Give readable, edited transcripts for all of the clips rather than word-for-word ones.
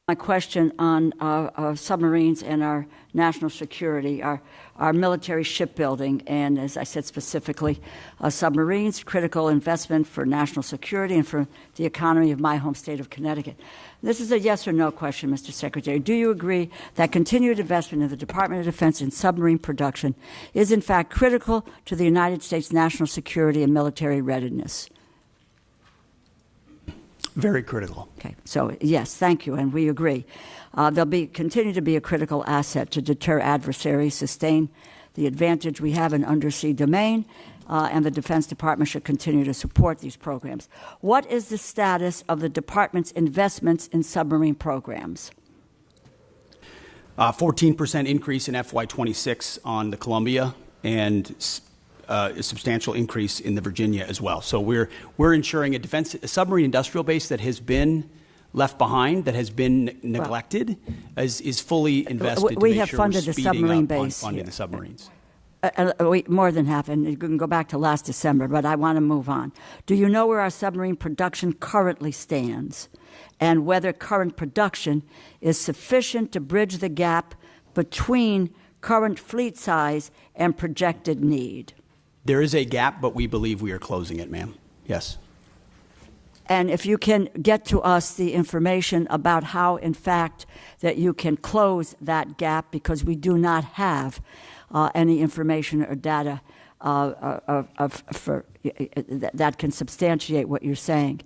My question on submarines and our national security, our military shipbuilding, and as I said specifically, submarines, critical investment for national security and for the economy of my home state of Connecticut. This is a yes or no question, Mr. Secretary. Do you agree that continued investment in the Department of Defense in submarine production is in fact critical to the United States national security and military readiness? Very critical. Okay, so yes, thank you, and we agree. They'll continue to be a critical asset to deter adversaries, sustain the advantage we have in undersea domain, and the Defense Department should continue to support these programs. What is the status of the Department's investments in submarine programs? 14% increase in FY26 on the Columbia, and a substantial increase in the Virginia as well. So we're ensuring a submarine industrial base that has been left behind, that has been neglected, is fully invested. We have funded the submarine base. Funding the submarines. More than half, and you can go back to last December, but I want to move on. Do you know where our submarine production currently stands, and whether current production is sufficient to bridge the gap between current fleet size and projected need? There is a gap, but we believe we are closing it, ma'am. Yes. And if you can get to us the information about how, in fact, that you can close that gap, because we do not have any information or data that can substantiate what you're saying.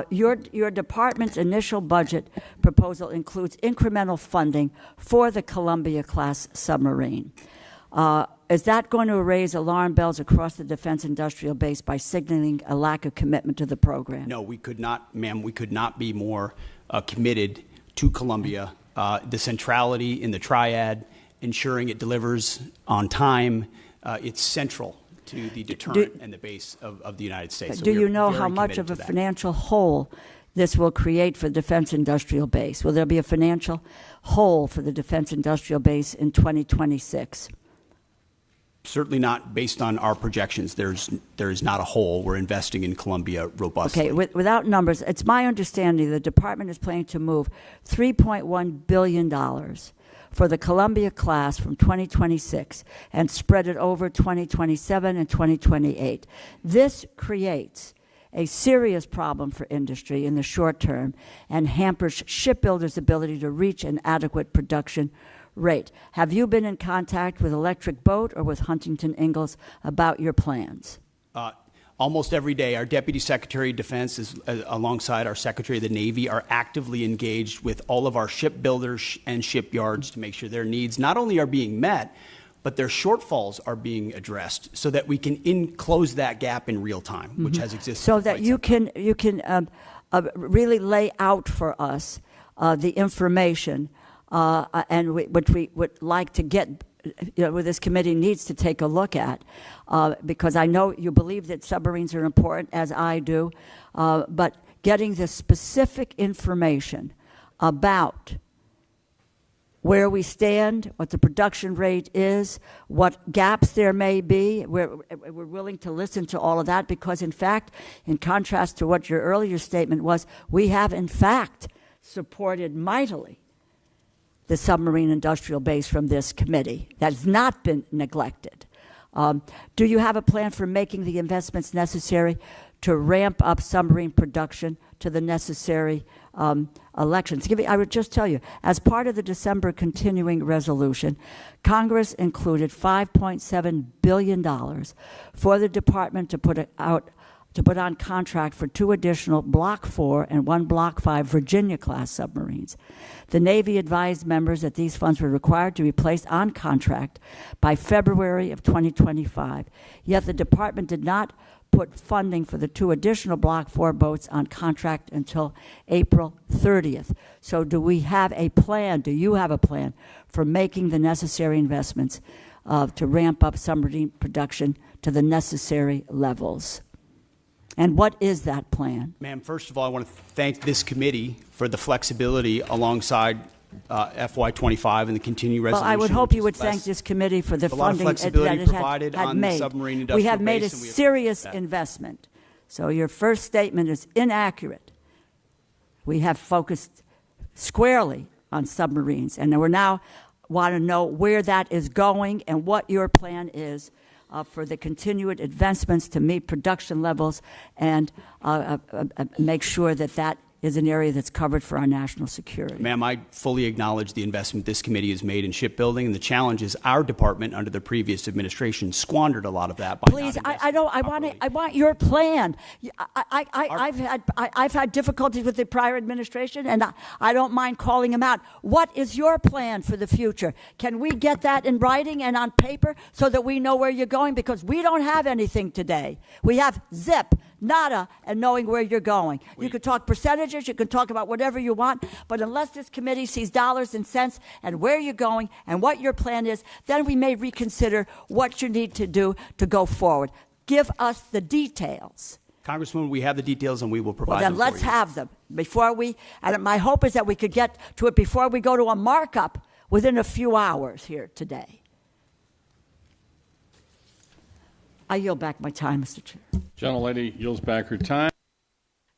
Your department's initial budget proposal includes incremental funding for the Columbia-class submarine. Is that going to raise alarm bells across the defense industrial base by signaling a lack of commitment to the program? No, we could not, ma'am. We could not be more committed to Columbia. The centrality in the triad, ensuring it delivers on time, it's central to the deterrent and the base of the United States. So do you know how much of a financial hole this will create for the defense industrial base? Will there be a financial hole for the defense industrial base in 2026? Certainly not based on our projections. There is not a hole. We're investing in Columbia robustly. Okay, without numbers, it's my understanding the department is planning to move $3.1 billion for the Columbia class from 2026 and spread it over 2027 and 2028. This creates a serious problem for industry in the short term and hampers shipbuilders' ability to reach an adequate production rate. Have you been in contact with Electric Boat or with Huntington Ingalls about your plans? Almost every day, our Deputy Secretary of Defense, alongside our Secretary of the Navy, are actively engaged with all of our shipbuilders and shipyards to make sure their needs not only are being met, but their shortfalls are being addressed so that we can close that gap in real time, which has existed. So that you can really lay out for us the information and which we would like to get, what this committee needs to take a look at, because I know you believe that submarines are important, as I do, but getting the specific information about where we stand, what the production rate is, what gaps there may be. We're willing to listen to all of that because, in fact, in contrast to what your earlier statement was, we have, in fact, supported mightily the submarine industrial base from this committee. That has not been neglected. Do you have a plan for making the investments necessary to ramp up submarine production to the necessary elections? I would just tell you, as part of the December continuing resolution, Congress included $5.7 billion for the department to put on contract for 2 additional Block 4 and 1 Block 5 Virginia-class submarines. The Navy advised members that these funds were required to be placed on contract by February of 2025. Yet the department did not put funding for the 2 additional Block 4 boats on contract until April 30th. So do we have a plan? Do you have a plan for making the necessary investments to ramp up submarine production to the necessary levels? And what is that plan? Ma'am, first of all, I want to thank this committee for the flexibility alongside FY25 and the continuing resolution. Well, I would hope you would thank this committee for the funding that it had made. We have made a serious investment. So your first statement is inaccurate. We have focused squarely on submarines, and we're now want to know where that is going and what your plan is for the continued advancements to meet production levels and make sure that that is an area that's covered for our national security. Ma'am, I fully acknowledge the investment this committee has made in shipbuilding, and the challenge is our department under the previous administration squandered a lot of that by Please, not I don't. investing I want your plan. I've had difficulties with the prior administration, and I don't mind calling them out. What is your plan for the future? Can we get that in writing and on paper so that we know where you're going? Because we don't have anything today. We have zip, nada, and knowing where you're going. You could talk percentages. You can talk about whatever you want, but unless this committee sees dollars and cents and where you're going and what your plan is, then we may reconsider what you need to do to go forward. Give us the details. Congresswoman, we have the details and we will provide them Then let's have them before we, and my hope is that we could get to it before we go to a markup within a few hours here today. I yield back my time, Mr. Chair. Gentlelady yields back her time.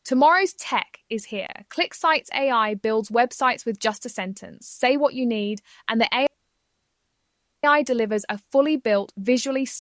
Tomorrow's tech is here. ClickSites AI builds websites with just a sentence. Say what you need, and the AI delivers a fully built, visually